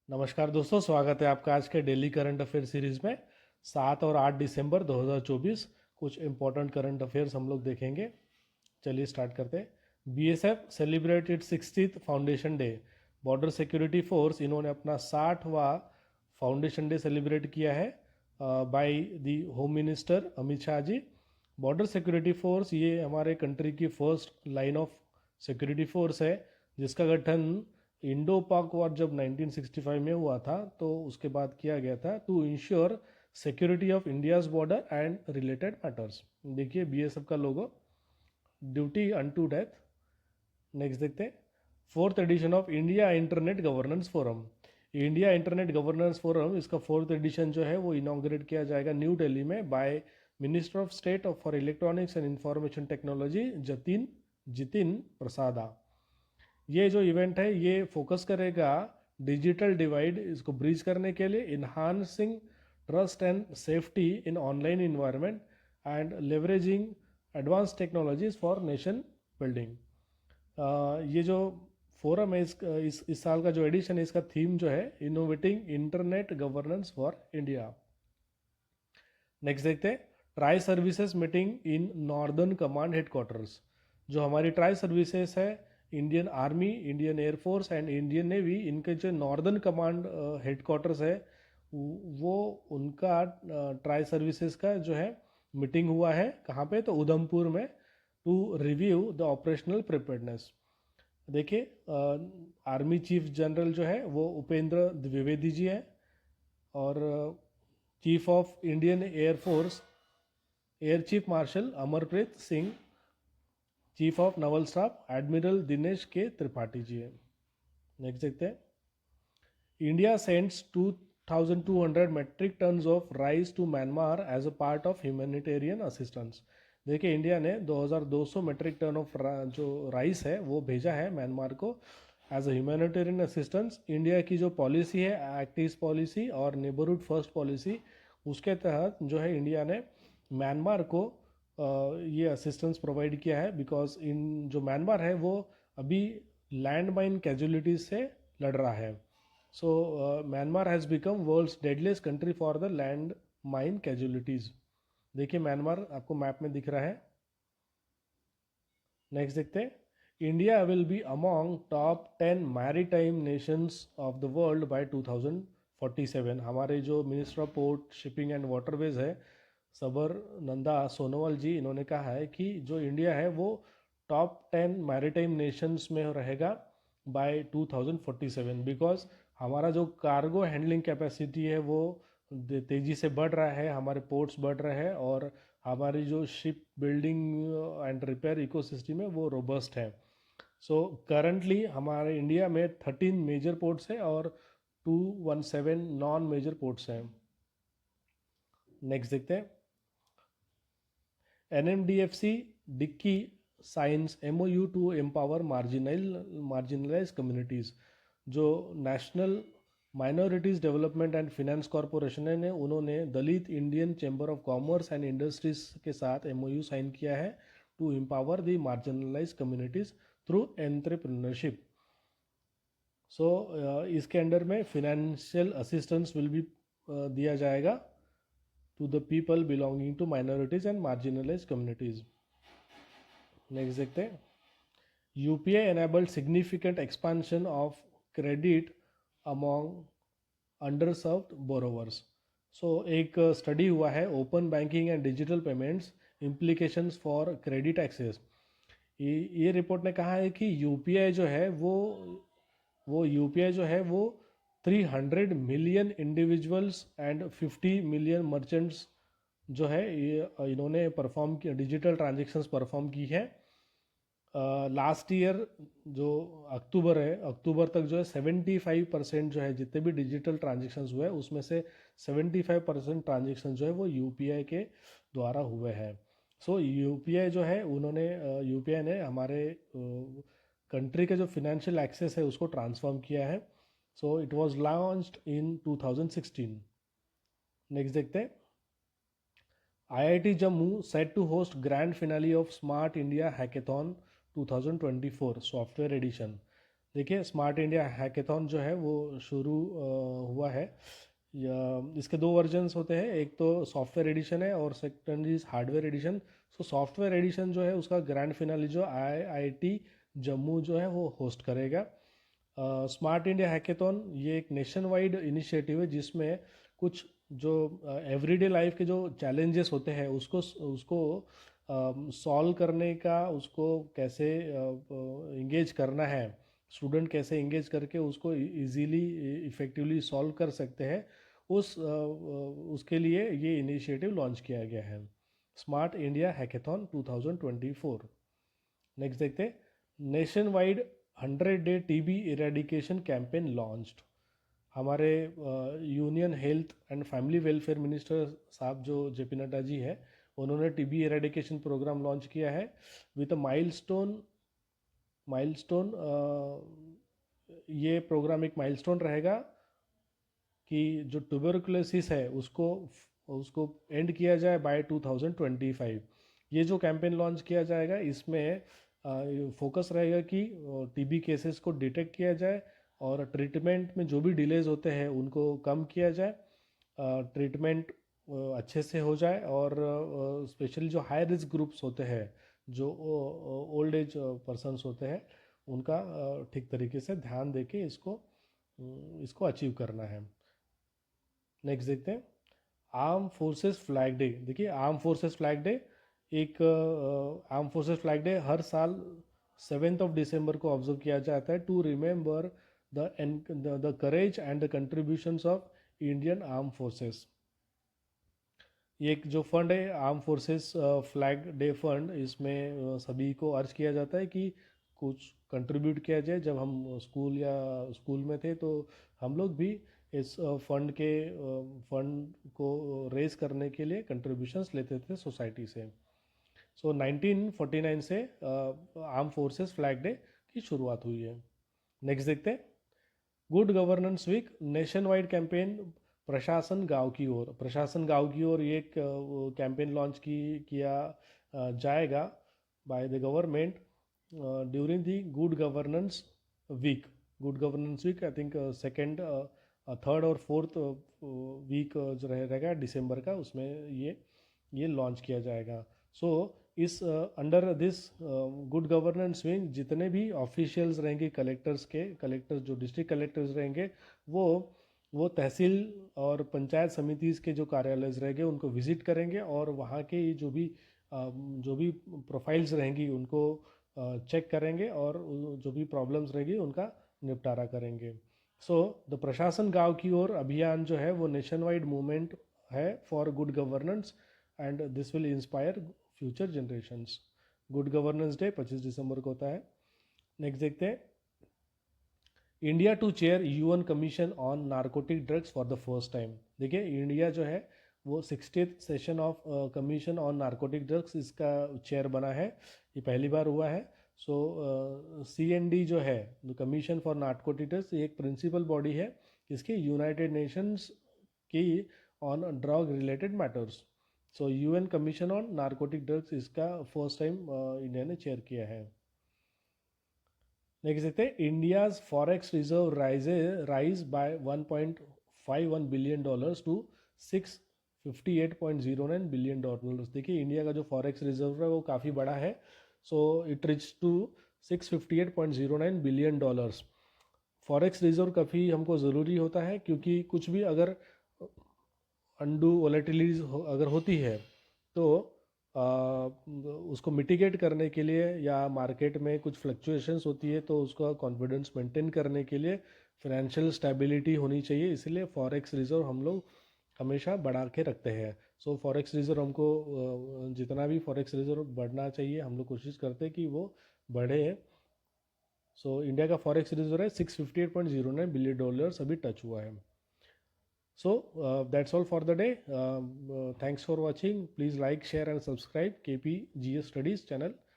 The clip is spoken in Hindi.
नमस्कार दोस्तों, स्वागत है आपका आज के डेली करंट अफेयर सीरीज में। 7 और 8 दिसंबर 2024 कुछ इंपॉर्टेंट करंट अफेयर्स हम लोग देखेंगे। चलिए स्टार्ट करते हैं। BSF celebrated 60th foundation day. Border security force इन्होंने अपना 60वां फाउंडेशन डे सेलिब्रेट किया है by the home minister Amit Shah ji. Border security force ये हमारे कंट्री की first line of security force है, जिसका गठन इंडो पाक वॉर जब 1965 में हुआ था तो उसके बाद किया गया था to ensure security of India's border and related matters. देखिए बीएसएफ का logo, duty unto death. Next देखते हैं। 4th edition of India internet governance forum. India internet governance forum इसका 4th एडिशन जो है वो इनॉग्रेट किया जाएगा न्यू दिल्ली में by minister of state for electronics and information technology Jitin Prasada. ये जो इवेंट है ये फोकस करेगा डिजिटल डिवाइड इसको ब्रीच करने के लिए, enhancing trust and safety in online environment and leveraging advance technologies for nation building. ये जो फोरम है इस साल का जो एडिशन है इसका थीम जो है innovating internet governance for India. Next देखते हैं। Tri services meeting in northern command headquarters. जो हमारी ट्राई सर्विसेज है, Indian army, Indian air force and Indian navy, इनके जो नॉर्दर्न कमांड हेडक्वार्टर्स है वो उनका ट्राई सर्विसेज का जो है मीटिंग हुआ है। कहाँ पे? तो उधमपुर में, to review the operational preparedness. देखिए आर्मी चीफ जनरल जो है वो उपेंद्र द्विवेदी जी हैं, और chief of Indian air force air chief marshal Amarpreet Singh, chief of naval staff admiral Dinesh K Tripathi ji हैं। नेक्स्ट देखते हैं। India sends 2200 metric tons of rice to Myanmar as a part of humanitarian assistance. देखिए इंडिया ने 2200 मेट्रिक टन ऑफ जो राइस है वो भेजा है म्यांमार को as a humanitarian assistance. India की जो पॉलिसी है, एक्ट ईस्ट पॉलिसी और नेबरहुड फर्स्ट पॉलिसी, उसके तहत जो है इंडिया ने म्यांमार को ये असिस्टेंस प्रोवाइड किया है। बिकॉज इन जो म्यांमार है वो अभी लैंड माइन कैजुअलिटीज से लड़ रहा है। So Myanmar has become world's deadliest country for the land mine casualties. देखिए म्यांमार आपको मैप में दिख रहा है। नेक्स्ट देखते हैं। India will be among top 10 maritime nations of the world by 2047। हमारे जो minister of port, shipping and waterways है, सबर नंदा सोनोवाल जी, इन्होंने कहा है कि जो इंडिया है वो टॉप 10 मैरीटाइम नेशंस में रहेगा बाय 2047। बिकॉज हमारा जो कार्गो हैंडलिंग कैपेसिटी है वो तेज़ी से बढ़ रहा है, हमारे पोर्ट्स बढ़ रहे हैं और हमारी जो ship building and repair ecosystem है वो रोबस्ट है। सो करंटली हमारे इंडिया में 13 मेजर पोर्ट्स हैं और 217 नॉन मेजर पोर्ट्स हैं। नेक्स्ट देखते हैं। NMDFC DICCI signs MOU to empower marginalize communities. जो national minorities development and finance corporation है ने उन्होंने Dalit Indian chamber of commerce and industries के साथ MOU साइन किया है to empower the marginalize communities through entrepreneurship. So इसके अंडर में फिनेंशियल असिस्टेंस विल बी दिया जाएगा to the people belonging to minorities and marginalized communities. Next देखते हैं। UPI enabled significant expansion of credit among underserved borrowers. So एक स्टडी हुआ है open banking and digital payments implications for credit access. ये रिपोर्ट ने कहा है कि UPI जो है वो UPI जो है वो 300 million individuals and 50 million merchants जो है ये इन्होंने परफॉर्म किया, डिजिटल ट्रांजेक्शन्स परफॉर्म की है। लास्ट ईयर जो अक्टूबर है, अक्टूबर तक जो है 75% जो है जितने भी डिजिटल ट्रांजेक्शन्स हुए उसमें से 75% ट्रांजेक्शन जो है वो UPI के द्वारा हुए हैं। सो UPI जो है उन्होंने UPI ने हमारे कंट्री के जो फिनेंशियल एक्सेस है उसको ट्रांसफॉर्म किया है। So it was launched in 2016। Next देखते हैं। IIT Jammu set to host grand finale of smart India hackathon 2024 software edition. देखिए स्मार्ट इंडिया हैकेथॉन जो है वो शुरू हुआ है। इसके दो वर्जन्स होते हैं, एक तो सॉफ्टवेयर एडिशन है और second is hardware edition. So software edition जो है उसका ग्रैंड फिनाले जो IIT जम्मू जो है वो होस्ट करेगा। स्मार्ट इंडिया हैकेथॉन ये एक नेशन वाइड इनिशिएटिव है जिसमें कुछ जो एवरीडे लाइफ के जो चैलेंजेस होते हैं उसको उसको सॉल्व करने का, उसको कैसे इंगेज करना है, स्टूडेंट कैसे इंगेज करके उसको इजीली इफेक्टिवली सॉल्व कर सकते हैं, उसके लिए ये इनिशिएटिव लॉन्च किया गया है, स्मार्ट इंडिया हैकेथॉन 2024। नेक्स्ट देखते हैं, nation wide 100 day TB eradication campaign launched. हमारे union health and family welfare minister साहब जो JP नड्डा जी है, उन्होंने TB इरेडिकेशन प्रोग्राम लॉन्च किया है विद अ माइलस्टोन। ये प्रोग्राम एक माइलस्टोन रहेगा कि जो ट्यूबरकुलोसिस है उसको उसको एंड किया जाए बाय 2025। ये जो कैंपेन लॉन्च किया जाएगा इसमें फोकस रहेगा कि TB केसेस को डिटेक्ट किया जाए और ट्रीटमेंट में जो भी डिलेज होते हैं उनको कम किया जाए, ट्रीटमेंट अच्छे से हो जाए, और स्पेशली जो हाई रिस्क ग्रुप्स होते हैं, जो ओल्ड एज पर्सनस होते हैं, उनका ठीक तरीके से ध्यान देके इसको अचीव करना है। नेक्स्ट देखते हैं, आर्म फोर्सेस फ्लैग डे। देखिए आर्म फोर्सेस फ्लैग डे, एक आर्म फोर्सेस फ्लैग डे हर साल 7 दिसंबर को ऑब्जर्व किया जाता है to remember the courage and the contributions of Indian arm forces. ये एक जो फंड है arm forces flag day fund, इसमें सभी को अर्ज किया जाता है कि कुछ कंट्रीब्यूट किया जाए। जब हम स्कूल में थे तो हम लोग भी इस फंड को रेज करने के लिए कंट्रीब्यूशंस लेते थे सोसाइटी से। सो 1949 से आर्म फोर्सेस फ्लैग डे की शुरुआत हुई है। नेक्स्ट देखते हैं, good governance week nation wide campaign प्रशासन गांव की ओर। प्रशासन गांव की ओर ये एक कैंपेन लॉन्च किया जाएगा by the government during the good governance week. Good governance week I think second, third और फोर्थ वीक जो रहेगा दिसंबर का, उसमें ये लॉन्च किया जाएगा। सो इस under this good governance wing जितने भी ऑफिशियल्स रहेंगे, कलेक्टर्स जो डिस्ट्रिक्ट कलेक्टर्स रहेंगे, वो तहसील और पंचायत समिति के जो कार्यालय रहेंगे उनको विजिट करेंगे और वहाँ के जो भी प्रोफाइल्स रहेंगी उनको चेक करेंगे और जो भी प्रॉब्लम्स रहेंगी उनका निपटारा करेंगे। सो द प्रशासन गांव की ओर अभियान जो है वो नेशन वाइड मूवमेंट है for good governance and this will inspire future generations. Good governance day 25 दिसंबर को होता है। नेक्स्ट देखते हैं, India to chair UN commission on narcotic drugs for the first time. देखिए इंडिया जो है वो 60th session of commission on narcotic drugs इसका चेयर बना है, ये पहली बार हुआ है। सो CND जो है कमीशन फॉर नारकोटिक ड्रग्स, ये एक प्रिंसिपल बॉडी है इसकी यूनाइटेड नेशंस की on drug related matters. So UN commission on narcotic drugs इसका फर्स्ट टाइम इंडिया ने चेयर किया है। नेक्स्ट देखते हैं, India's forex reserve rise by $1.51 billion to $658.09 billion. देखिए इंडिया का जो फॉरेक्स रिजर्व है वो काफ़ी बड़ा है। So it reach to $658.09 billion. Forex reserve काफ़ी हमको ज़रूरी होता है क्योंकि कुछ भी अगर अनडू वॉलेटिलिटीज अगर होती है तो उसको मिटिगेट करने के लिए या मार्केट में कुछ फ्लक्चुएशंस होती है तो उसका कॉन्फिडेंस मेंटेन करने के लिए फाइनेंशियल स्टेबिलिटी होनी चाहिए, इसलिए फॉरेक्स रिजर्व हम लोग हमेशा बढ़ा के रखते हैं। सो फॉरेक्स रिजर्व हमको जितना भी फॉरेक्स रिजर्व बढ़ना चाहिए हम लोग कोशिश करते हैं कि वो बढ़े। सो इंडिया का फॉरेक्स रिजर्व है $658.09 बिलियन, अभी टच हुआ है। So that's all for the day. Thanks for watching. Please like, share and subscribe KP GS Studies channel.